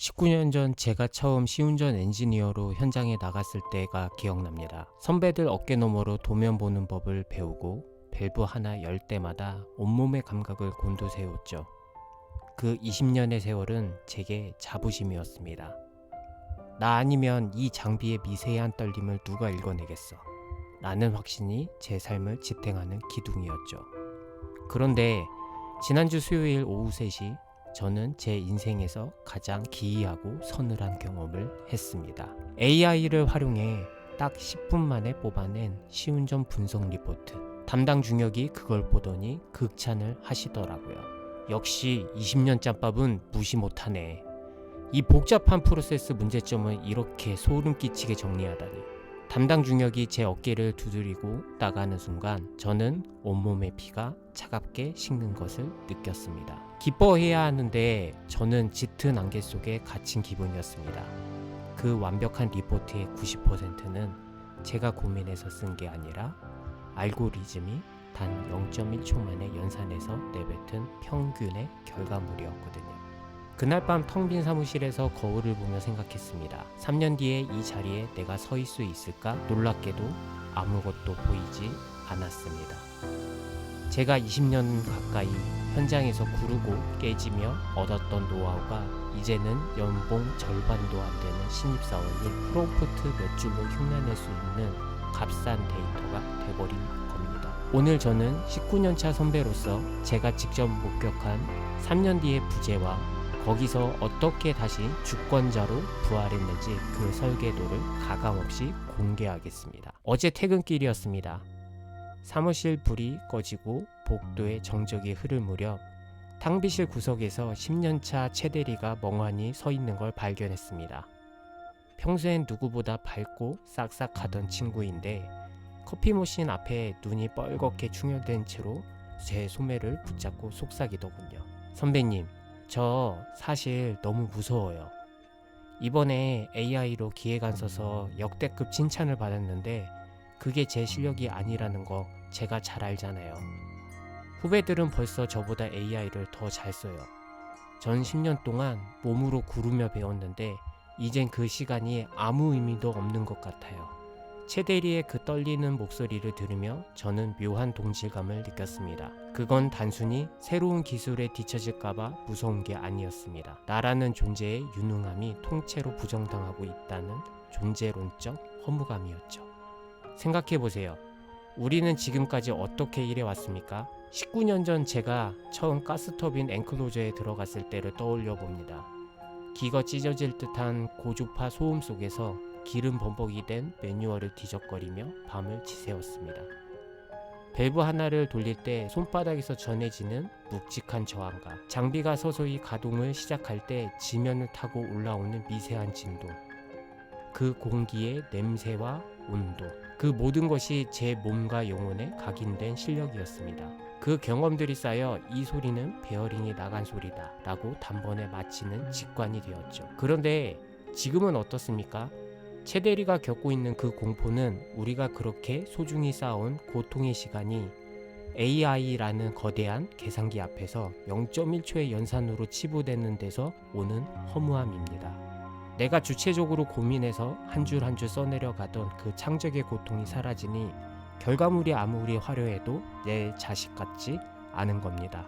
19년 전 제가 처음 시운전 엔지니어로 현장에 나갔을 때가 기억납니다. 선배들 어깨 너머로 도면 보는 법을 배우고 밸브 하나 열 때마다 온몸의 감각을 곤두세웠죠. 그 20년의 세월은 제게 자부심이었습니다. 나 아니면 이 장비의 미세한 떨림을 누가 읽어내겠어. 라는 확신이 제 삶을 지탱하는 기둥이었죠. 그런데 지난주 수요일 오후 3시 저는 제 인생에서 가장 기이하고 서늘한 경험을 했습니다. AI를 활용해 딱 10분 만에 뽑아낸 시운전 분석 리포트. 담당 중역이 그걸 보더니 극찬을 하시더라고요. 역시 20년 짬밥은 무시 못하네. 이 복잡한 프로세스 문제점을 이렇게 소름 끼치게 정리하다니. 담당 중역이 제 어깨를 두드리고 나가는 순간 저는 온몸의 피가 차갑게 식는 것을 느꼈습니다. 기뻐해야 하는데 저는 짙은 안개 속에 갇힌 기분이었습니다. 그 완벽한 리포트의 90%는 제가 고민해서 쓴 게 아니라 알고리즘이 단 0.1초 만에 연산해서 내뱉은 평균의 결과물이었거든요. 그날 밤 텅 빈 사무실에서 거울을 보며 생각했습니다. 3년 뒤에 이 자리에 내가 서 있을 수 있을까? 놀랍게도 아무것도 보이지 않았습니다. 제가 20년 가까이 현장에서 구르고 깨지며 얻었던 노하우가 이제는 연봉 절반도 안 되는 신입사원이 프롬프트 몇 줄로 흉내낼 수 있는 값싼 데이터가 돼버린 겁니다. 오늘 저는 19년차 선배로서 제가 직접 목격한 3년 뒤의 부재와 거기서 어떻게 다시 주권자로 부활했는지 그 설계도를 가감없이 공개하겠습니다. 어제 퇴근길이었습니다. 사무실 불이 꺼지고 복도에 정적이 흐를 무렵 탕비실 구석에서 10년차 최 대리가 멍하니 서 있는 걸 발견했습니다. 평소엔 누구보다 밝고 싹싹하던 친구인데 커피 머신 앞에 눈이 뻘겋게 충혈된 채로 제 소매를 붙잡고 속삭이더군요. 선배님, 저 사실 너무 무서워요. 이번에 AI로 기획안 써서 역대급 칭찬을 받았는데 그게 제 실력이 아니라는 거 제가 잘 알잖아요. 후배들은 벌써 저보다 AI를 더 잘 써요. 전 10년 동안 몸으로 구르며 배웠는데 이젠 그 시간이 아무 의미도 없는 것 같아요. 최 대리의 그 떨리는 목소리를 들으며 저는 묘한 동질감을 느꼈습니다. 그건 단순히 새로운 기술에 뒤처질까봐 무서운 게 아니었습니다. 나라는 존재의 유능함이 통째로 부정당하고 있다는 존재론적 허무감이었죠. 생각해보세요. 우리는 지금까지 어떻게 일해왔습니까? 19년 전 제가 처음 가스터빈 엔클로저에 들어갔을 때를 떠올려 봅니다. 기가 찢어질 듯한 고주파 소음 속에서 기름 범벅이 된 매뉴얼을 뒤적거리며 밤을 지새웠습니다. 밸브 하나를 돌릴 때 손바닥에서 전해지는 묵직한 저항감, 장비가 서서히 가동을 시작할 때 지면을 타고 올라오는 미세한 진동, 그 공기의 냄새와 온도, 그 모든 것이 제 몸과 영혼에 각인된 실력이었습니다. 그 경험들이 쌓여 이 소리는 베어링이 나간 소리다 라고 단번에 마치는 직관이 되었죠. 그런데 지금은 어떻습니까? 최 대리가 겪고 있는 그 공포는 우리가 그렇게 소중히 쌓아온 고통의 시간이 AI라는 거대한 계산기 앞에서 0.1초의 연산으로 치부되는 데서 오는 허무함입니다. 내가 주체적으로 고민해서 한 줄 한 줄 써내려가던 그 창작의 고통이 사라지니 결과물이 아무리 화려해도 내 자식 같지 않은 겁니다.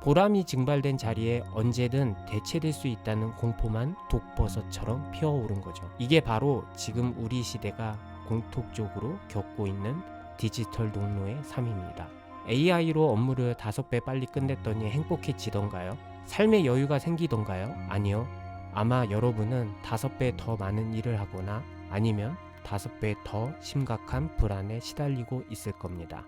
보람이 증발된 자리에 언제든 대체될 수 있다는 공포만 독버섯처럼 피어오른 거죠. 이게 바로 지금 우리 시대가 공통적으로 겪고 있는 디지털 농노의 삶입니다. AI로 업무를 5배 빨리 끝냈더니 행복해지던가요? 삶의 여유가 생기던가요? 아니요. 아마 여러분은 5배 더 많은 일을 하거나 아니면 5배 더 심각한 불안에 시달리고 있을 겁니다.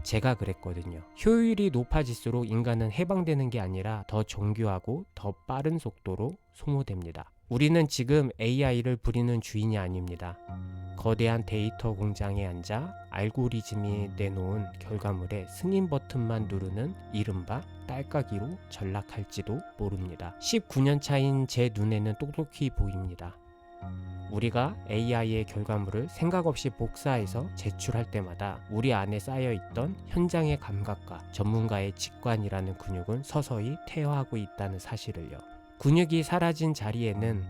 제가 그랬거든요. 효율이 높아질수록 인간은 해방되는 게 아니라 더 정교하고 더 빠른 속도로 소모됩니다. 우리는 지금 AI를 부리는 주인이 아닙니다. 거대한 데이터 공장에 앉아 알고리즘이 내놓은 결과물에 승인 버튼만 누르는 이른바 딸깍이로 전락할지도 모릅니다. 19년 차인 제 눈에는 똑똑히 보입니다. 우리가 AI의 결과물을 생각 없이 복사해서 제출할 때마다 우리 안에 쌓여있던 현장의 감각과 전문가의 직관이라는 근육은 서서히 퇴화하고 있다는 사실을요. 근육이 사라진 자리에는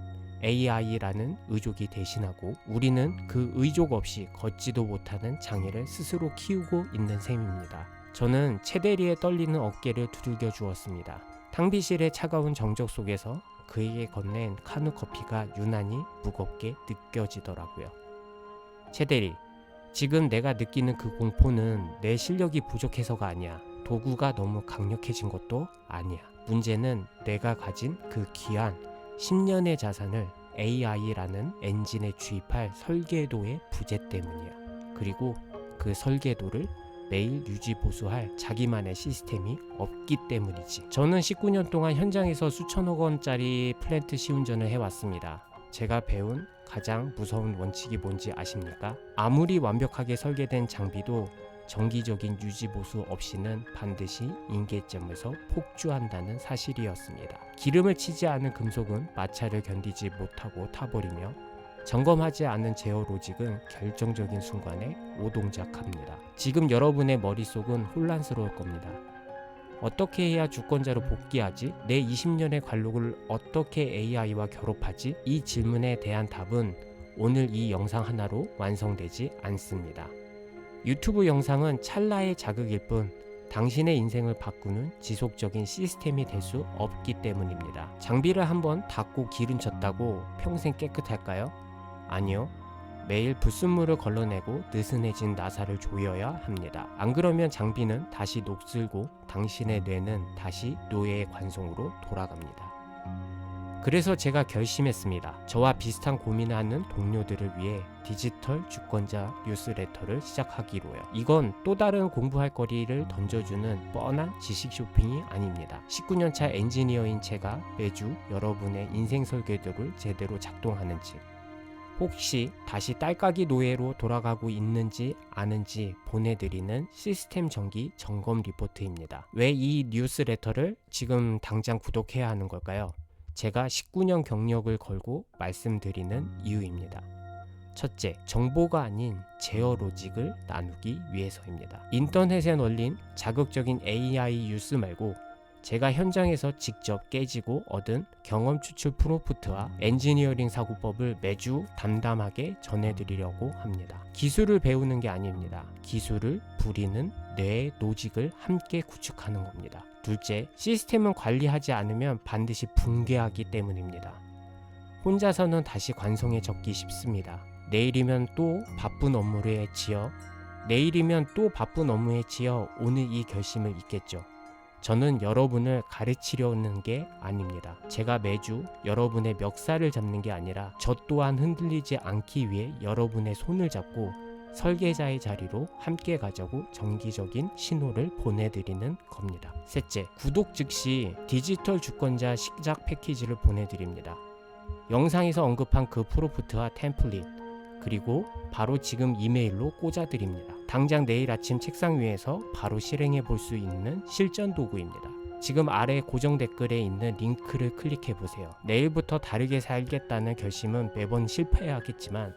AI라는 의족이 대신하고 우리는 그 의족 없이 걷지도 못하는 장애를 스스로 키우고 있는 셈입니다. 저는 최대리의 떨리는 어깨를 두들겨 주었습니다. 탕비실의 차가운 정적 속에서 그에게 건넨 카누 커피가 유난히 무겁게 느껴지더라고요. 최대리, 지금 내가 느끼는 그 공포는 내 실력이 부족해서가 아니야. 도구가 너무 강력해진 것도 아니야. 문제는 내가 가진 그 귀한 10년의 자산을 AI라는 엔진에 주입할 설계도의 부재 때문이야. 그리고 그 설계도를 매일 유지 보수할 자기만의 시스템이 없기 때문이지. 저는 19년 동안 현장에서 수천억 원짜리 플랜트 시운전을 해왔습니다. 제가 배운 가장 무서운 원칙이 뭔지 아십니까? 아무리 완벽하게 설계된 장비도 정기적인 유지 보수 없이는 반드시 임계점에서 폭주한다는 사실이었습니다. 기름을 치지 않은 금속은 마찰을 견디지 못하고 타버리며 점검하지 않은 제어 로직은 결정적인 순간에 오동작합니다. 지금 여러분의 머릿속은 혼란스러울 겁니다. 어떻게 해야 주권자로 복귀하지? 내 20년의 관록을 어떻게 AI와 결합하지? 이 질문에 대한 답은 오늘 이 영상 하나로 완성되지 않습니다. 유튜브 영상은 찰나의 자극일 뿐 당신의 인생을 바꾸는 지속적인 시스템이 될 수 없기 때문입니다. 장비를 한번 닦고 기름 쳤다고 평생 깨끗할까요? 아니요. 매일 불순물을 걸러내고 느슨해진 나사를 조여야 합니다. 안 그러면 장비는 다시 녹슬고 당신의 뇌는 다시 노예의 관성으로 돌아갑니다. 그래서 제가 결심했습니다. 저와 비슷한 고민을 하는 동료들을 위해 디지털 주권자 뉴스레터를 시작하기로요. 이건 또 다른 공부할 거리를 던져주는 뻔한 지식 쇼핑이 아닙니다. 19년차 엔지니어인 제가 매주 여러분의 인생 설계도를 제대로 작동하는지, 혹시 다시 딸깍이 노예로 돌아가고 있는지 아는지 보내드리는 시스템 정기 점검 리포트입니다. 왜 이 뉴스레터를 지금 당장 구독해야 하는 걸까요? 제가 19년 경력을 걸고 말씀드리는 이유입니다. 첫째, 정보가 아닌 제어 로직을 나누기 위해서입니다. 인터넷에 널린 자극적인 AI 뉴스 말고 제가 현장에서 직접 깨지고 얻은 경험 추출 프로프트와 엔지니어링 사고법을 매주 담담하게 전해드리려고 합니다. 기술을 배우는 게 아닙니다. 기술을 부리는 뇌의 노직을 함께 구축하는 겁니다. 둘째, 시스템은 관리하지 않으면 반드시 붕괴하기 때문입니다. 혼자서는 다시 관성해졌기 쉽습니다. 내일이면 또 바쁜 업무에 지어 오늘 이 결심을 잊겠죠. 저는 여러분을 가르치려는 게 아닙니다. 제가 매주 여러분의 멱살을 잡는 게 아니라 저 또한 흔들리지 않기 위해 여러분의 손을 잡고 설계자의 자리로 함께 가자고 정기적인 신호를 보내드리는 겁니다. 셋째, 구독 즉시 디지털 주권자 시작 패키지를 보내드립니다. 영상에서 언급한 그 프로프트와 템플릿, 그리고 바로 지금 이메일로 꽂아드립니다. 당장 내일 아침 책상 위에서 바로 실행해 볼 수 있는 실전 도구입니다. 지금 아래 고정 댓글에 있는 링크를 클릭해 보세요. 내일부터 다르게 살겠다는 결심은 매번 실패하겠지만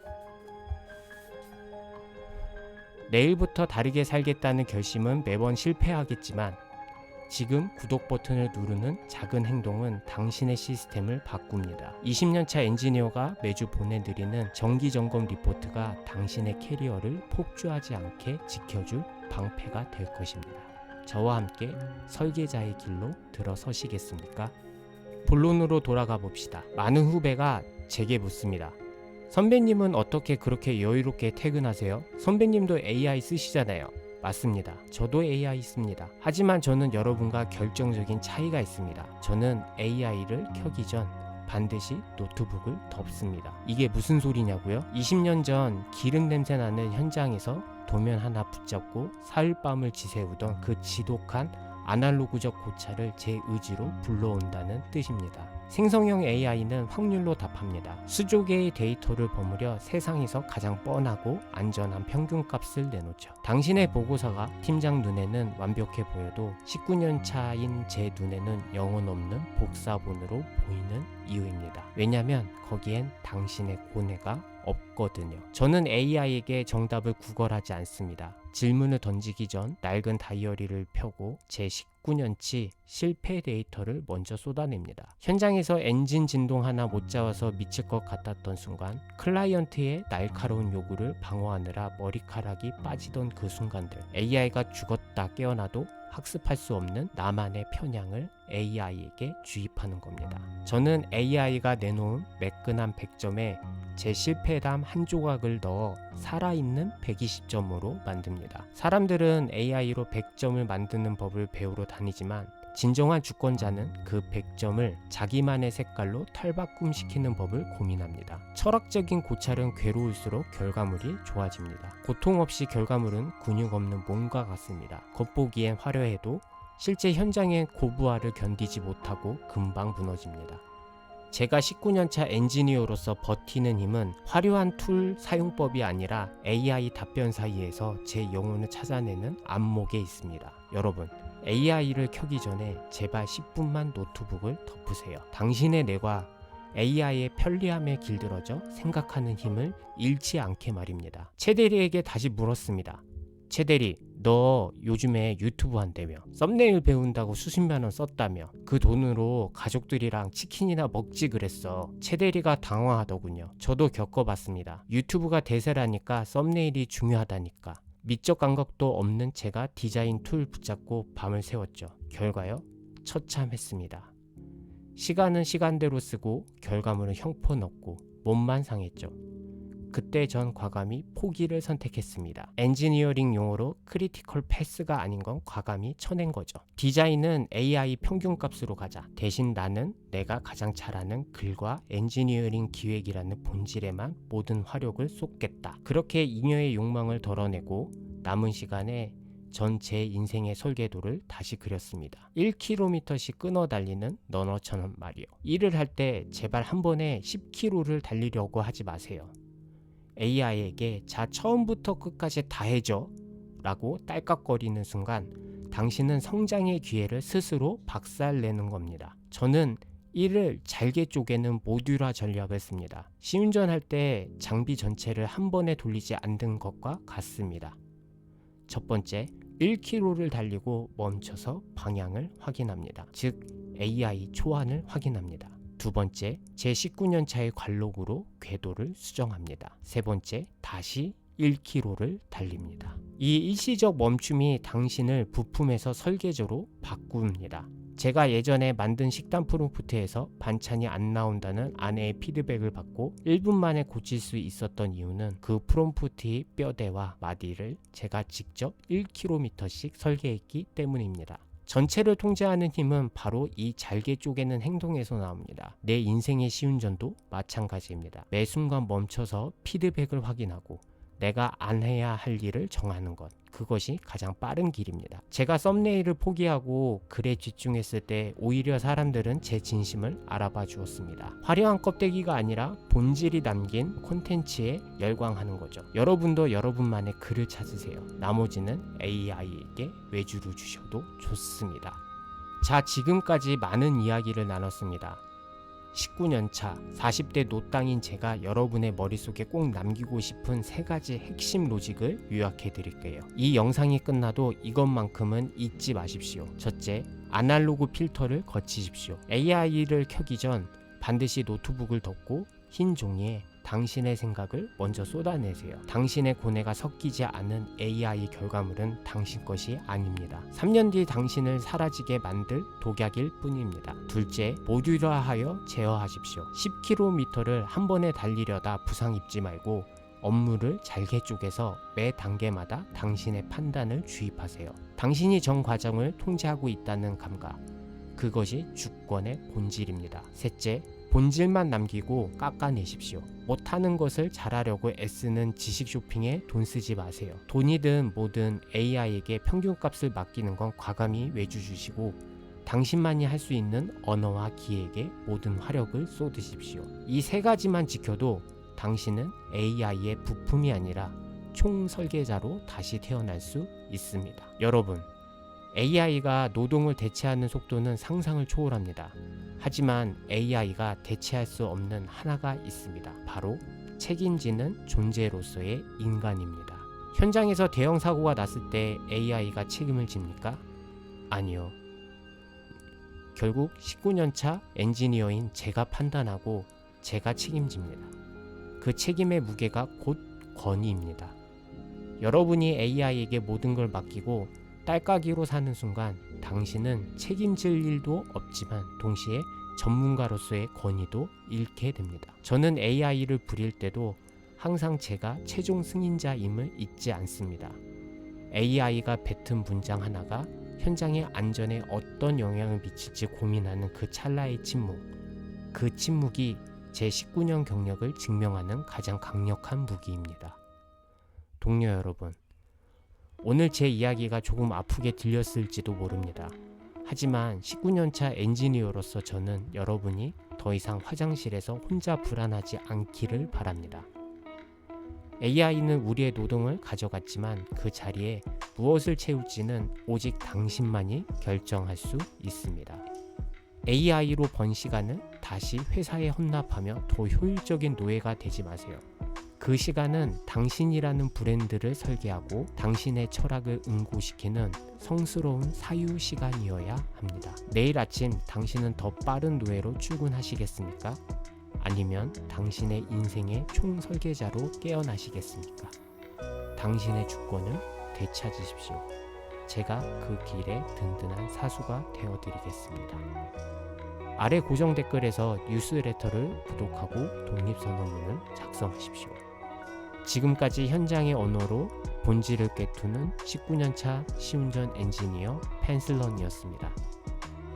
지금 구독 버튼을 누르는 작은 행동은 당신의 시스템을 바꿉니다. 20년차 엔지니어가 매주 보내드리는 정기점검 리포트가 당신의 캐리어를 폭주하지 않게 지켜줄 방패가 될 것입니다. 저와 함께 설계자의 길로 들어서시겠습니까? 본론으로 돌아가 봅시다. 많은 후배가 제게 묻습니다. 선배님은 어떻게 그렇게 여유롭게 퇴근하세요? 선배님도 AI 쓰시잖아요. 맞습니다. 저도 AI 씁니다. 하지만 저는 여러분과 결정적인 차이가 있습니다. 저는 AI를 켜기 전 반드시 노트북을 덮습니다. 이게 무슨 소리냐고요? 20년 전 기름 냄새 나는 현장에서 도면 하나 붙잡고 사흘밤을 지새우던 그 지독한 아날로그적 고찰을 제 의지로 불러온다는 뜻입니다. 생성형 AI는 확률로 답합니다. 수조 개의 데이터를 버무려 세상에서 가장 뻔하고 안전한 평균값을 내놓죠. 당신의 보고서가 팀장 눈에는 완벽해 보여도 19년 차인 제 눈에는 영혼 없는 복사본으로 보이는 이유입니다. 왜냐면 거기엔 당신의 고뇌가 없거든요. 저는 AI에게 정답을 구걸하지 않습니다. 질문을 던지기 전 낡은 다이어리를 펴고 제 19년치 실패 데이터를 먼저 쏟아냅니다. 현장에서 엔진 진동 하나 못 잡아서 미칠 것 같았던 순간, 클라이언트의 날카로운 요구를 방어하느라 머리카락이 빠지던 그 순간들, AI가 죽었다 깨어나도 학습할 수 없는 나만의 편향을 AI에게 주입하는 겁니다. 저는 AI가 내놓은 매끈한 100점에 제 실패담 한 조각을 넣어 살아있는 120점으로 만듭니다. 사람들은 AI로 100점을 만드는 법을 배우러 다니지만 진정한 주권자는 그 100점을 자기만의 색깔로 탈바꿈시키는 법을 고민합니다. 철학적인 고찰은 괴로울수록 결과물이 좋아집니다. 고통 없이 결과물은 근육 없는 몸과 같습니다. 겉보기엔 화려해도 실제 현장의 고부하를 견디지 못하고 금방 무너집니다. 제가 19년차 엔지니어로서 버티는 힘은 화려한 툴 사용법이 아니라 AI 답변 사이에서 제 영혼을 찾아내는 안목에 있습니다. 여러분, AI를 켜기 전에 제발 10분만 노트북을 덮으세요. 당신의 뇌가 AI의 편리함에 길들어져 생각하는 힘을 잃지 않게 말입니다. 최 대리에게 다시 물었습니다. 최 대리, 너 요즘에 유튜브 한다며, 썸네일 배운다고 수십만 원 썼다며, 그 돈으로 가족들이랑 치킨이나 먹지 그랬어. 최 대리가 당황하더군요. 저도 겪어봤습니다. 유튜브가 대세라니까 썸네일이 중요하다니까. 미적 감각도 없는 제가 디자인 툴 붙잡고 밤을 새웠죠. 결과요? 처참했습니다. 시간은 시간대로 쓰고 결과물은 형편없고 몸만 상했죠. 그때 전 과감히 포기를 선택했습니다. 엔지니어링 용어로 크리티컬 패스가 아닌 건 과감히 쳐낸 거죠. 디자인은 AI 평균값으로 가자. 대신 나는 내가 가장 잘하는 글과 엔지니어링 기획이라는 본질에만 모든 화력을 쏟겠다. 그렇게 잉여의 욕망을 덜어내고 남은 시간에 전 제 인생의 설계도를 다시 그렸습니다. 1km씩 끊어 달리는 러너처럼 말이요. 일을 할 때 제발 한 번에 10km를 달리려고 하지 마세요. AI에게 자 처음부터 끝까지 다 해줘 라고 딸깍거리는 순간 당신은 성장의 기회를 스스로 박살내는 겁니다. 저는 이를 잘게 쪼개는 모듈화 전략을 씁니다. 시운전할 때 장비 전체를 한 번에 돌리지 않는 것과 같습니다. 첫 번째, 1km를 달리고 멈춰서 방향을 확인합니다. 즉 AI 초안을 확인합니다. 두 번째, 제 19년차의 관록으로 궤도를 수정합니다. 세 번째, 다시 1km를 달립니다. 이 일시적 멈춤이 당신을 부품에서 설계자로 바꿉니다. 제가 예전에 만든 식단 프롬프트에서 반찬이 안 나온다는 아내의 피드백을 받고 1분 만에 고칠 수 있었던 이유는 그 프롬프트의 뼈대와 마디를 제가 직접 1km씩 설계했기 때문입니다. 전체를 통제하는 힘은 바로 이 잘게 쪼개는 행동에서 나옵니다. 내 인생의 시운전도 마찬가지입니다. 매 순간 멈춰서 피드백을 확인하고 내가 안 해야 할 일을 정하는 것, 그것이 가장 빠른 길입니다. 제가 썸네일을 포기하고 글에 집중했을 때 오히려 사람들은 제 진심을 알아봐 주었습니다. 화려한 껍데기가 아니라 본질이 담긴 콘텐츠에 열광하는 거죠. 여러분도 여러분만의 글을 찾으세요. 나머지는 AI에게 외주를 주셔도 좋습니다. 자, 지금까지 많은 이야기를 나눴습니다. 19년차 40대 노땅인 제가 여러분의 머릿속에 꼭 남기고 싶은 3가지 핵심 로직을 요약해 드릴게요. 이 영상이 끝나도 이것만큼은 잊지 마십시오. 첫째, 아날로그 필터를 거치십시오. AI를 켜기 전 반드시 노트북을 덮고 흰 종이에 당신의 생각을 먼저 쏟아내세요. 당신의 고뇌가 섞이지 않은 AI 결과물은 당신 것이 아닙니다. 3년 뒤 당신을 사라지게 만들 독약일 뿐입니다. 둘째, 모듈화하여 제어하십시오. 10km를 한 번에 달리려다 부상 입지 말고 업무를 잘게 쪼개서 매 단계마다 당신의 판단을 주입하세요. 당신이 전 과정을 통제하고 있다는 감각, 그것이 주권의 본질입니다. 셋째, 본질만 남기고 깎아내십시오. 못하는 것을 잘하려고 애쓰는 지식 쇼핑에 돈 쓰지 마세요. 돈이든 뭐든 AI에게 평균값을 맡기는 건 과감히 외주 주시고 당신만이 할 수 있는 언어와 기획에 모든 화력을 쏟으십시오. 이 3가지만 지켜도 당신은 AI의 부품이 아니라 총설계자로 다시 태어날 수 있습니다. 여러분, AI가 노동을 대체하는 속도는 상상을 초월합니다. 하지만 AI가 대체할 수 없는 하나가 있습니다. 바로 책임지는 존재로서의 인간입니다. 현장에서 대형 사고가 났을 때 AI가 책임을 집니까? 아니요. 결국 19년차 엔지니어인 제가 판단하고 제가 책임집니다. 그 책임의 무게가 곧 권위입니다. 여러분이 AI에게 모든 걸 맡기고 딸깍이로 사는 순간 당신은 책임질 일도 없지만 동시에 전문가로서의 권위도 잃게 됩니다. 저는 AI를 부릴 때도 항상 제가 최종 승인자임을 잊지 않습니다. AI가 뱉은 문장 하나가 현장의 안전에 어떤 영향을 미칠지 고민하는 그 찰나의 침묵. 그 침묵이 제 19년 경력을 증명하는 가장 강력한 무기입니다. 동료 여러분, 오늘 제 이야기가 조금 아프게 들렸을지도 모릅니다. 하지만 19년차 엔지니어로서 저는 여러분이 더 이상 화장실에서 혼자 불안하지 않기를 바랍니다. AI는 우리의 노동을 가져갔지만 그 자리에 무엇을 채울지는 오직 당신만이 결정할 수 있습니다. AI로 번 시간을 다시 회사에 헌납하며 더 효율적인 노예가 되지 마세요. 그 시간은 당신이라는 브랜드를 설계하고 당신의 철학을 응고시키는 성스러운 사유 시간이어야 합니다. 내일 아침 당신은 더 빠른 노예로 출근하시겠습니까? 아니면 당신의 인생의 총설계자로 깨어나시겠습니까? 당신의 주권을 되찾으십시오. 제가 그 길에 든든한 사수가 되어드리겠습니다. 아래 고정 댓글에서 뉴스레터를 구독하고 독립선언문을 작성하십시오. 지금까지 현장의 언어로 본질을 꿰투는 19년차 시운전 엔지니어 펜슬런이었습니다.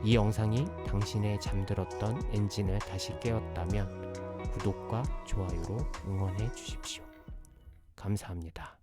이 영상이 당신의 잠들었던 엔진을 다시 깨웠다면 구독과 좋아요로 응원해 주십시오. 감사합니다.